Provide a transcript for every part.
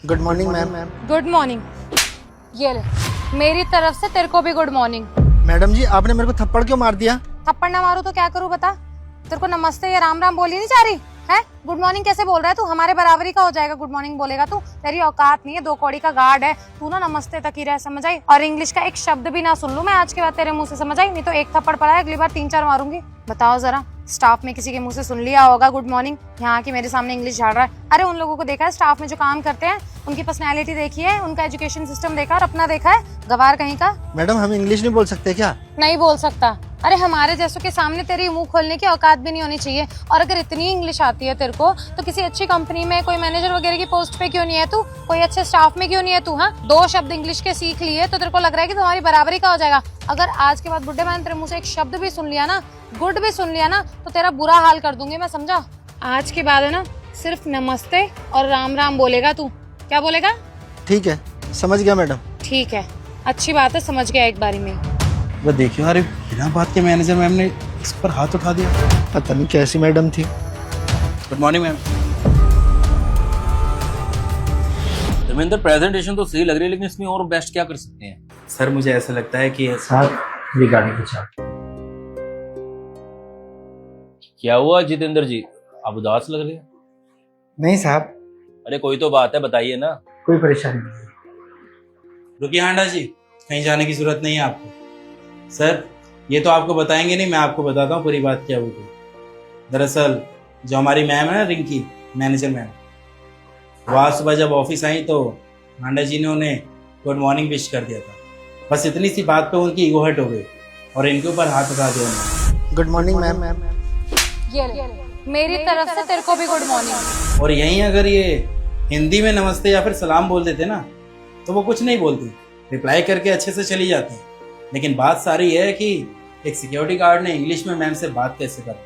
Good morning ma'am. Good morning. ये ले, मेरी तरफ से तेरे को भी गुड मॉर्निंग। मैडम जी आपने मेरे को थप्पड़ क्यों मार दिया? थप्पड़ ना मारूं तो क्या करूं बता? तेरे को नमस्ते या राम राम बोली नहीं जा रही है? गुड मॉर्निंग कैसे बोल रहा है तू? हमारे बराबरी का हो जाएगा गुड मॉर्निंग बोलेगा तू? तेरी औकात नहीं है, 2 कौड़ी का गार्ड है तू ना। नमस्ते तक ही रह, समझ आई? और इंग्लिश का एक शब्द भी ना सुन लूं मैं आज के बाद तेरे मुंह से, समझ आई? नहीं तो एक थप्पड़ पड़ा है, अगली बार 3-4 मारूंगी। बताओ जरा, स्टाफ में किसी के मुंह से सुन लिया होगा गुड मॉर्निंग? यहाँ की मेरे सामने इंग्लिश झाड़ रहा है। अरे उन लोगों को देखा है स्टाफ में जो काम करते हैं, उनकी पर्सनैलिटी देखी है, उनका एजुकेशन सिस्टम देखा और अपना देखा है? गवार कहीं का। मैडम हम इंग्लिश नहीं बोल सकते क्या? नहीं बोल सकता? अरे हमारे जैसों के सामने तेरी मुंह खोलने की औकात भी नहीं होनी चाहिए। और अगर इतनी इंग्लिश आती है तेरे को तो किसी अच्छी कंपनी में कोई मैनेजर वगैरह की पोस्ट पे क्यों नहीं है तू? कोई अच्छे स्टाफ में क्यों नहीं है तू? हाँ, 2 शब्द इंग्लिश के सीख लिए तो तेरे को लग रहा है कि तुम्हारी बराबरी का हो जाएगा। अगर आज के बाद बुड्ढे मैंने तेरे मुंह से एक शब्द भी सुन लिया ना, गुड भी सुन लिया ना, तो तेरा बुरा हाल कर दूंगी मैं, समझा? आज के बाद है ना सिर्फ नमस्ते और राम राम बोलेगा तू। क्या बोलेगा? ठीक है, समझ गया मैडम। ठीक है, अच्छी बात है, समझ गया एक बारी में। वो देखियो, अरे बिना बात के मैनेजर मैम ने इस पर हाथ उठा दिया। पता नहीं कैसी मैडम थी। Good morning ma'am. Dharmendra, presentation तो सही लग रही है लेकिन इसमें और बेस्ट क्या कर सकते हैं? सर मुझे ऐसा लगता है कि रिगार्डिंग द चार्ट। क्या हुआ जितेंद्र जी, आप उदास लग रहे हैं? नहीं साहब, अरे कोई तो बात है, बताइए ना। कोई परेशानी नहीं। रुकिए हांडा जी, कहीं जाने की जरूरत नहीं है आपको। सर ये तो आपको बताएंगे नहीं, मैं आपको बताता हूँ पूरी बात क्या हुई थी। दरअसल जो हमारी मैम है ना, रिंकी मैनेजर मैम, वो आज सुबह जब ऑफिस आई तो हांडा जी ने उन्हें गुड मॉर्निंग विश कर दिया था। बस इतनी सी बात पे उनकी ईगो हर्ट हो गई और इनके ऊपर हाथ उठा दिया उन्होंने। Good morning ma'am. ये ले, मेरी तरफ से तेरे को भी गुड मॉर्निंग। और यहीं अगर ये हिंदी में नमस्ते या फिर सलाम बोल देते ना तो वो कुछ नहीं बोलती, रिप्लाई करके अच्छे से चली जाती। लेकिन बात सारी है कि एक सिक्योरिटी गार्ड ने इंग्लिश में मैम से बात कैसे कर।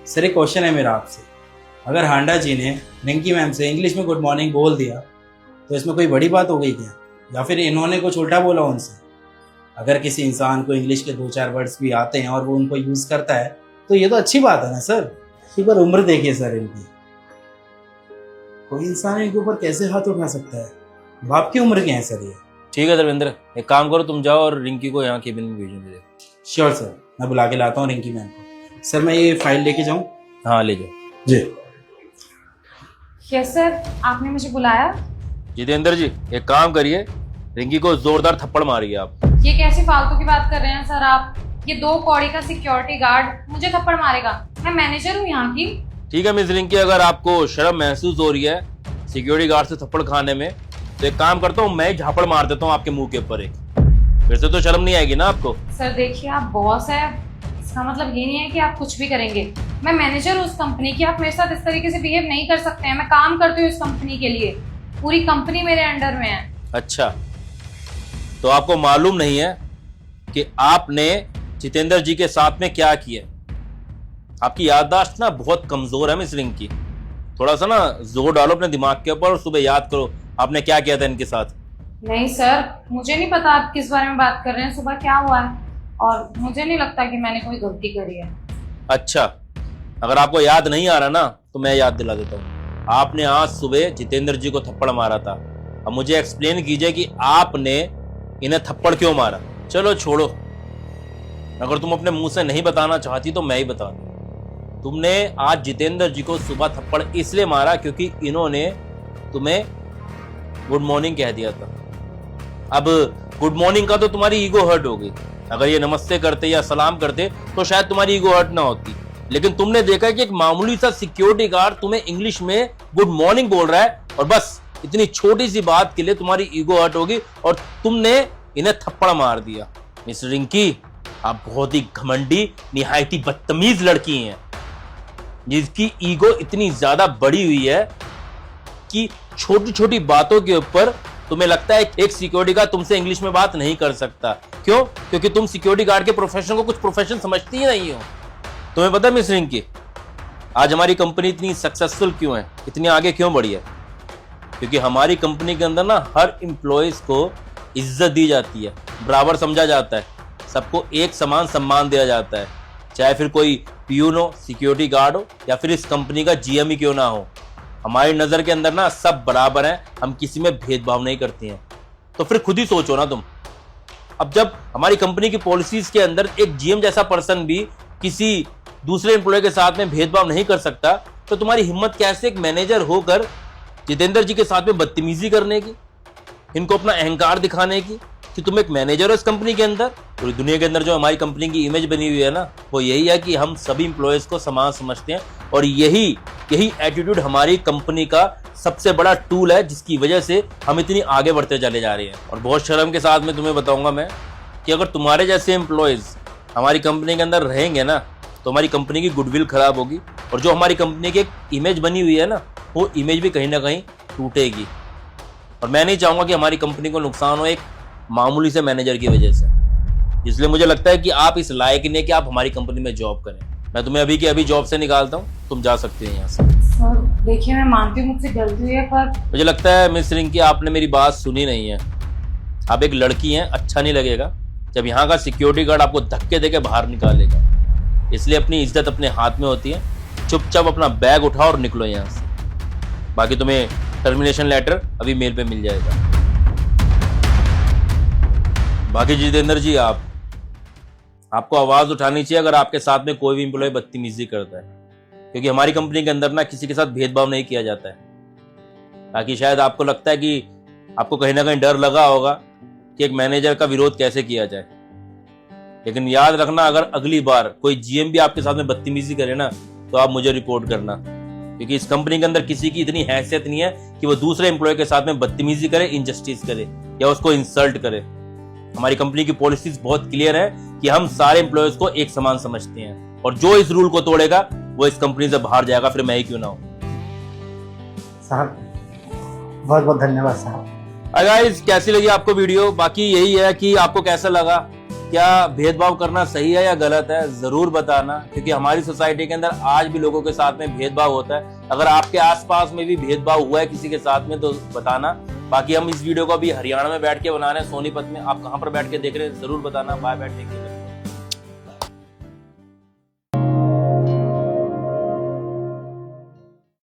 सर एक क्वेश्चन है मेरा आपसे, अगर हांडा जी ने रिंकी मैम से इंग्लिश में गुड मॉर्निंग बोल दिया तो इसमें कोई बड़ी बात हो गई क्या? या फिर इन्होंने कुछ उल्टा बोला उनसे? अगर किसी इंसान को इंग्लिश के 2-4 वर्ड्स भी आते हैं और वो उनको यूज करता है तो ये तो अच्छी बात है ना सर। एक बार उम्र देखिए सर इनकी, कोई इंसान इनके ऊपर कैसे हाथ उठा सकता है? बाप की उम्र के हैं सर ये। ठीक है धर्मेंद्र, एक काम करो, तुम जाओ और रिंकी को यहाँ केबिन में भेजो मुझे। श्योर सर, मैं बुला के लाता हूँ रिंकी मैम को। सर मैं ये फाइल लेके जाऊँ? हाँ ले जाओ। जी। यस सर, आपने मुझे बुलाया? जितेंद्र जी एक काम करिए, रिंकी को जोरदार थप्पड़ मारिए आप। ये कैसी फालतू की बात कर रहे हैं सर आप? ये 2 कौड़ी का सिक्योरिटी गार्ड मुझे थप्पड़ मारेगा? मैं मैनेजर हूँ यहाँ की। ठीक है मिस रिंकी, अगर आपको शर्म महसूस हो रही है सिक्योरिटी गार्ड से थप्पड़ खाने में तो एक काम करता हूँ, मैं ही झापड़ मार देता हूँ आपके मुंह के ऊपर एक। फिर से तो शर्म नहीं आएगी ना आपको? सर देखिए, आप बॉस है, इसका मतलब ये नहीं है कि आप कुछ भी करेंगे। मैं मैनेजर हूँ उस कंपनी की, आप मेरे साथ इस तरीके से बिहेव नहीं कर सकते हैं। मैं काम करती हूँ इस कंपनी के लिए, पूरी कंपनी मेरे अंडर में है। अच्छा, तो आपको मालूम नहीं है कि आपने जितेंद्र जी के साथ में क्या किया? आपकी याददाश्त ना बहुत कमजोर है मिस रिंकी, थोड़ा सा ना जोर डालो अपने दिमाग के ऊपर और सुबह याद करो आपने क्या किया था इनके साथ। नहीं सर, मुझे नहीं पता आप किस बारे में बात कर रहे हैं, सुबह क्या हुआ है, और मुझे नहीं लगता कि मैंने कोई गलती करी है। अच्छा, अगर आपको याद नहीं आ रहा ना तो मैं याद दिला देता हूँ। आपने आज सुबह जितेंद्र जी को थप्पड़ मारा था। अब मुझे एक्सप्लेन कीजिए कि आपने इन्हें थप्पड़ क्यों मारा। चलो छोड़ो, अगर तुम अपने मुंह से नहीं बताना चाहती तो मैं ही बता दूं। तुमने आज जितेंद्र जी को सुबह थप्पड़ इसलिए मारा क्योंकि इन्होंने तुम्हें गुड मॉर्निंग कह दिया था। अब गुड मॉर्निंग का तो तुम्हारी ईगो हर्ट हो गई, अगर ये नमस्ते करते या सलाम करते तो शायद तुम्हारी ईगो हर्ट ना होती। लेकिन तुमने देखा कि एक मामूली सा सिक्योरिटी गार्ड तुम्हें इंग्लिश में गुड मॉर्निंग बोल रहा है और बस इतनी छोटी सी बात के लिए तुम्हारी ईगो हर्ट होगी और तुमने इन्हें थप्पड़ मार दिया। मिस रिंकी, आप बहुत ही घमंडी, निहायती बदतमीज लड़की हैं जिसकी ईगो इतनी ज्यादा बढ़ी हुई है कि छोटी छोटी बातों के ऊपर तुम्हें लगता है एक सिक्योरिटी गार्ड तुमसे इंग्लिश में बात नहीं कर सकता। क्यों? क्योंकि तुम सिक्योरिटी गार्ड के प्रोफेशन को कुछ प्रोफेशन समझती ही नहीं हो। तुम्हें पता है मिस रिंकी, आज हमारी कंपनी इतनी सक्सेसफुल क्यों है, इतनी आगे क्यों बढ़ी है? क्योंकि हमारी कंपनी के अंदर ना हर एम्प्लॉयज को इज्जत दी जाती है, बराबर समझा जाता है, सबको एक समान सम्मान दिया जाता है, चाहे फिर कोई पियून हो, सिक्योरिटी गार्ड हो या फिर इस कंपनी का जीएम ही क्यों ना हो। हमारी नजर के अंदर ना सब बराबर हैं, हम किसी में भेदभाव नहीं करते हैं। तो फिर खुद ही सोचो ना तुम। अब जब हमारी कंपनी की पॉलिसीज के अंदर एक जीएम जैसा पर्सन भी किसी दूसरे एम्प्लॉय के साथ में भेदभाव नहीं कर सकता, तो तुम्हारी हिम्मत कैसे एक मैनेजर होकर जितेंद्र जी के साथ में बदतमीजी करने की, इनको अपना अहंकार दिखाने की कि तुम एक मैनेजर हो इस कंपनी के अंदर। पूरी दुनिया के अंदर जो हमारी कंपनी की इमेज बनी हुई है ना, वो यही है कि हम सभी एम्प्लॉयज को समान समझते हैं, और यही एटीट्यूड हमारी कंपनी का सबसे बड़ा टूल है, जिसकी वजह से हम इतनी आगे बढ़ते चले जा रहे हैं। और बहुत शर्म के साथ में तुम्हें बताऊंगा मैं कि अगर तुम्हारे जैसे एम्प्लॉयज हमारी कंपनी के अंदर रहेंगे ना, तो हमारी कंपनी की गुडविल खराब होगी, और जो हमारी कंपनी की एक इमेज बनी हुई है ना, वो इमेज भी कहीं ना कहीं टूटेगी। और मैं नहीं चाहूंगा कि हमारी कंपनी को नुकसान हो एक मामूली से मैनेजर की वजह से। इसलिए मुझे लगता है कि आप इस लायक नहीं कि आप हमारी कंपनी में जॉब करें। मैं तुम्हें अभी के अभी जॉब से निकालता हूँ, तुम जा सकते हो यहाँ से। सर देखिए, मैं मानती हूँ मुझसे गलती हुई है, पर मुझे लगता है मिस रिंकी आपने मेरी बात सुनी नहीं है। आप एक लड़की हैं, अच्छा नहीं लगेगा जब यहाँ का सिक्योरिटी गार्ड आपको धक्के देके बाहर निकालेगा। इसलिए अपनी इज्जत अपने हाथ में होती है। चुपचाप अपना बैग उठाओ और निकलो यहाँ से। बाकी तुम्हें टर्मिनेशन लेटर अभी मेल पे मिल जाएगा। बाकी जितेंद्र जी, आपको आवाज उठानी चाहिए अगर आपके साथ में कोई भी एम्प्लॉय बदतमीजी करता है, क्योंकि हमारी कंपनी के अंदर ना किसी के साथ भेदभाव नहीं किया जाता है। ताकि शायद आपको लगता है कि आपको कहीं ना कहीं डर लगा होगा कि एक मैनेजर का विरोध कैसे किया जाए, लेकिन याद रखना, अगर अगली बार कोई जीएम भी आपके साथ में बदतमीजी करे ना, तो आप मुझे रिपोर्ट करना, क्योंकि इस कंपनी के अंदर किसी की इतनी हैसियत नहीं है कि वो दूसरे एम्प्लॉय के साथ में बदतमीजी करे, इनजस्टिस करे या उसको इंसल्ट करे। हमारी कंपनी की पॉलिसीज बहुत क्लियर है कि हम सारे एम्प्लॉयज को एक समान समझते हैं, और जो इस रूल को तोड़ेगा वो इस कंपनी से बाहर जाएगा, फिर मैं ही क्यों ना हूं। साहब बहुत बहुत धन्यवाद साहब। गाइस, कैसी लगी आपको वीडियो? बाकी यही है कि आपको कैसा लगा, क्या भेदभाव करना सही है या गलत है, जरूर बताना, क्योंकि हमारी सोसाइटी के अंदर आज भी लोगों के साथ में भेदभाव होता है। अगर आपके आसपास में भी भेदभाव हुआ है किसी के साथ में, तो बताना। बाकी हम इस वीडियो को अभी हरियाणा में बैठ के बना रहे हैं, सोनीपत में। आप कहां पर बैठ के देख रहे हैं, जरूर बताना। Bye bye, take care.